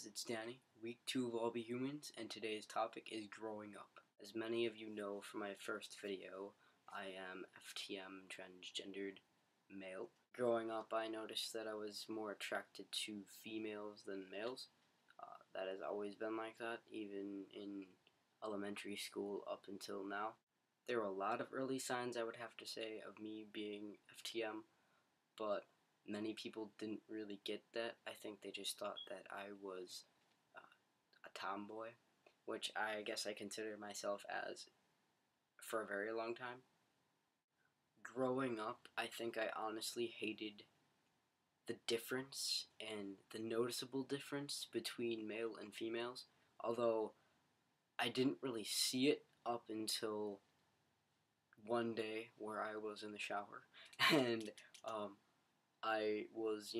guys, it's Danny, week 2 of All Be Humans, and today's topic is growing up. As many of you know from my first video, I am FTM transgendered male. Growing up, I noticed that I was more attracted to females than males. That has always been like that, even in elementary school up until now. There were a lot of early signs, I would have to say, of me being FTM, but many people didn't really get that. I think they just thought that I was a tomboy, which I guess I consider myself as for a very long time. Growing up, I think I honestly hated the difference and the noticeable difference between male and females, although I didn't really see it up until one day where I was in the shower and I was,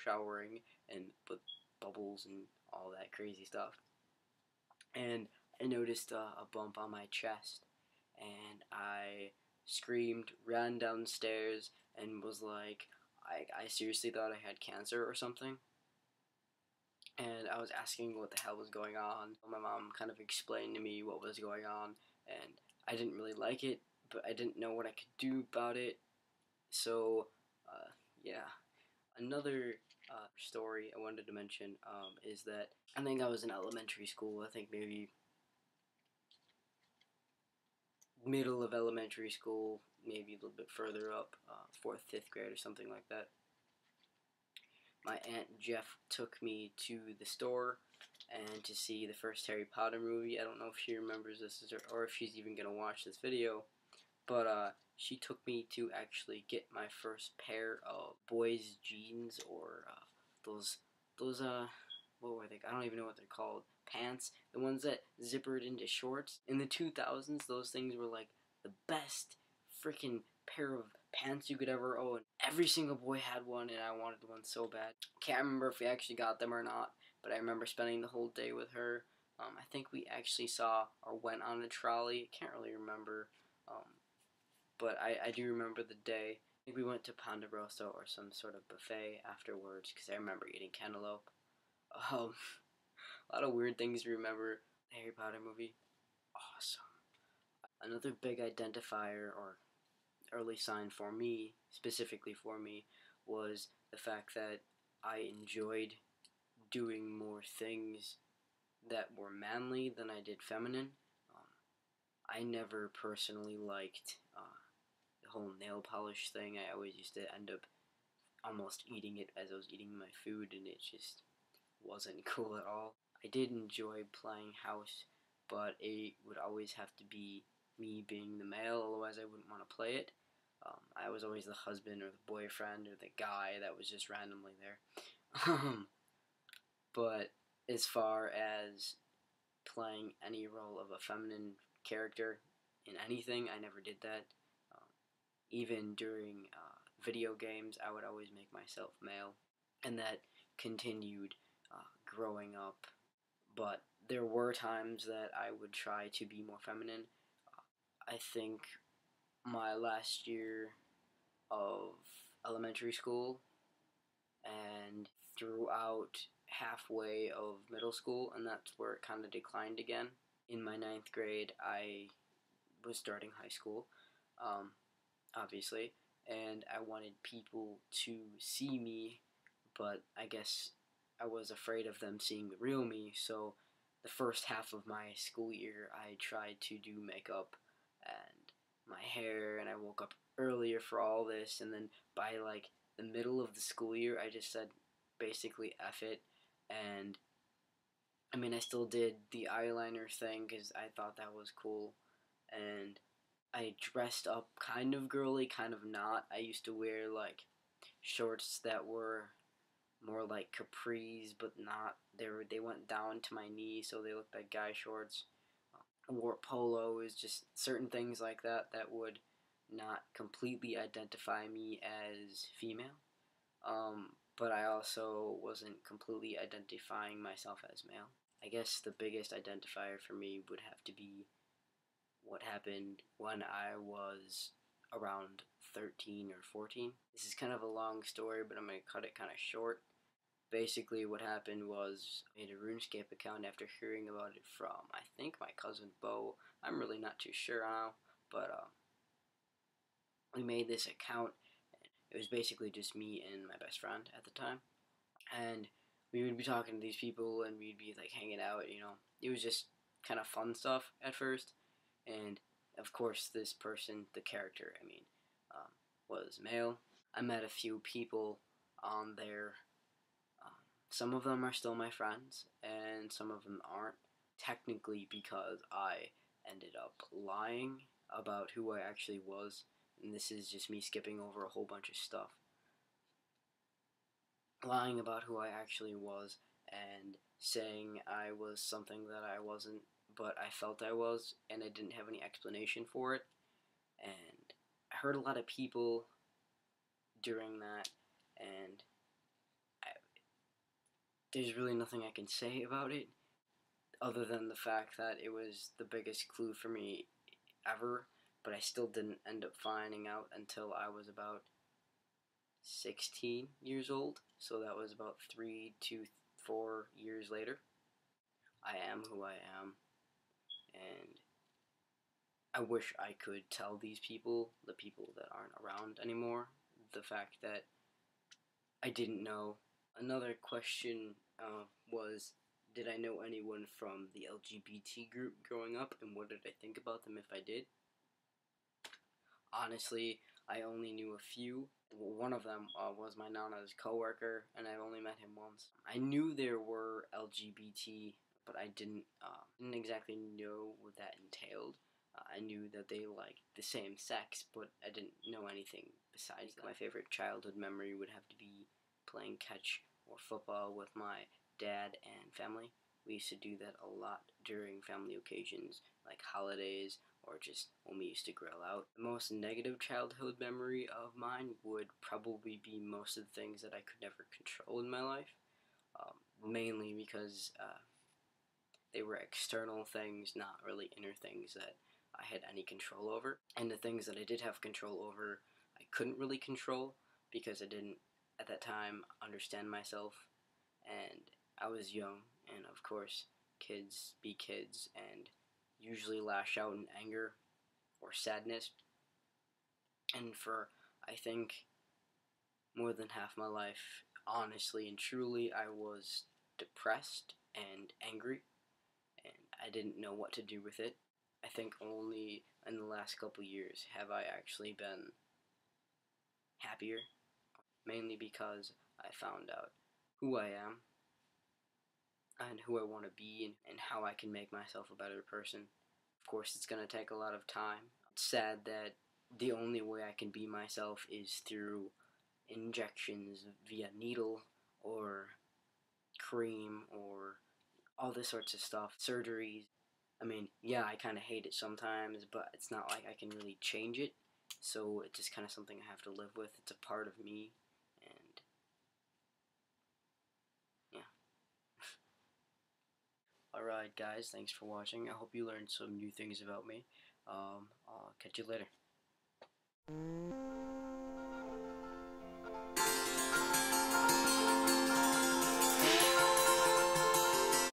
showering and with bubbles and all that crazy stuff. And I noticed a bump on my chest, and I screamed, ran downstairs, and was like, I seriously thought I had cancer or something. And I was asking what the hell was going on. My mom kind of explained to me what was going on, and I didn't really like it, but I didn't know what I could do about it. So, yeah. Another story I wanted to mention is that I think I was in elementary school. I think maybe middle of elementary school, maybe a little bit further up, 4th, 5th grade or something like that. My Aunt Jeff took me to the store and to see the first Harry Potter movie. I don't know if she remembers this or if she's even going to watch this video, but she took me to actually get my first pair of boys' jeans, or those what were they? I don't even know what they're called. Pants, the ones that zippered into shorts. In the 2000s, those things were like the best freaking pair of pants you could ever own. Every single boy had one, and I wanted one so bad. Can't remember if we actually got them or not, but I remember spending the whole day with her. I think we actually saw or went on a trolley. Can't really remember. But I do remember the day. I think we went to Ponderosa or some sort of buffet afterwards, because I remember eating cantaloupe. A lot of weird things to remember. The Harry Potter movie, awesome. Another big identifier or early sign for me, specifically for me, was the fact that I enjoyed doing more things that were manly than I did feminine. I never personally liked the whole nail polish thing. I always used to end up almost eating it as I was eating my food, and it just wasn't cool at all. I did enjoy playing house, but it would always have to be me being the male, otherwise I wouldn't want to play it. I was always the husband or the boyfriend or the guy that was just randomly there. But as far as playing any role of a feminine character in anything, I never did that. Even during video games, I would always make myself male, and that continued growing up. But there were times that I would try to be more feminine. I think my last year of elementary school and throughout halfway of middle school, and that's where it kind of declined again. In my 9th grade, I was starting high school, obviously, and I wanted people to see me, but I guess I was afraid of them seeing the real me, so the first half of my school year I tried to do makeup and my hair, and I woke up earlier for all this, and then by like the middle of the school year I just said basically F it, and I mean I still did the eyeliner thing because I thought that was cool, and I dressed up kind of girly, kind of not. I used to wear like shorts that were more like capris, but not. They went down to my knee, so they looked like guy shorts. I wore polos, just certain things like that that would not completely identify me as female. But I also wasn't completely identifying myself as male. I guess the biggest identifier for me would have to be what happened when I was around 13 or 14. This is kind of a long story, but I'm going to cut it kind of short. Basically, what happened was I made a RuneScape account after hearing about it from, I think, my cousin Bo. I'm really not too sure now, but we made this account. It was basically just me and my best friend at the time, and we would be talking to these people, and we'd be like hanging out. It was just kind of fun stuff at first, and of course, this person, the character, was male. I met a few people on there. Some of them are still my friends, and some of them aren't. Technically, because I ended up lying about who I actually was, and this is just me skipping over a whole bunch of stuff. Lying about who I actually was and saying I was something that I wasn't, but I felt I was, and I didn't have any explanation for it. And I hurt a lot of people during that, and there's really nothing I can say about it other than the fact that it was the biggest clue for me ever, but I still didn't end up finding out until I was about 16 years old, so that was about 3 to 4 years later. I am who I am, and I wish I could tell these people, the people that aren't around anymore, the fact that I didn't know. Another question was, did I know anyone from the LGBT group growing up, and what did I think about them if I did? Honestly, I only knew a few. One of them was my Nana's coworker, and I've only met him once. I knew there were LGBT, but I didn't exactly know what that entailed. I knew that they liked the same sex, but I didn't know anything besides that. My favorite childhood memory would have to be playing catch or football with my dad and family. We used to do that a lot during family occasions, like holidays, or just when we used to grill out. The most negative childhood memory of mine would probably be most of the things that I could never control in my life, mainly because they were external things, not really inner things that I had any control over. And the things that I did have control over, I couldn't really control because I didn't, at that time, understand myself, and I was young, and of course, kids be kids, and usually lash out in anger or sadness. And for, I think, more than half my life, honestly and truly, I was depressed and angry, and I didn't know what to do with it. I think only in the last couple years have I actually been happier, mainly because I found out who I am and who I want to be, and how I can make myself a better person. Of course, it's going to take a lot of time. It's sad that the only way I can be myself is through injections via needle or cream or all this sorts of stuff, surgeries. I mean, yeah, I kind of hate it sometimes, but it's not like I can really change it, so it's just kind of something I have to live with. It's a part of me, and yeah. Alright guys, thanks for watching. I hope you learned some new things about me. I'll catch you later.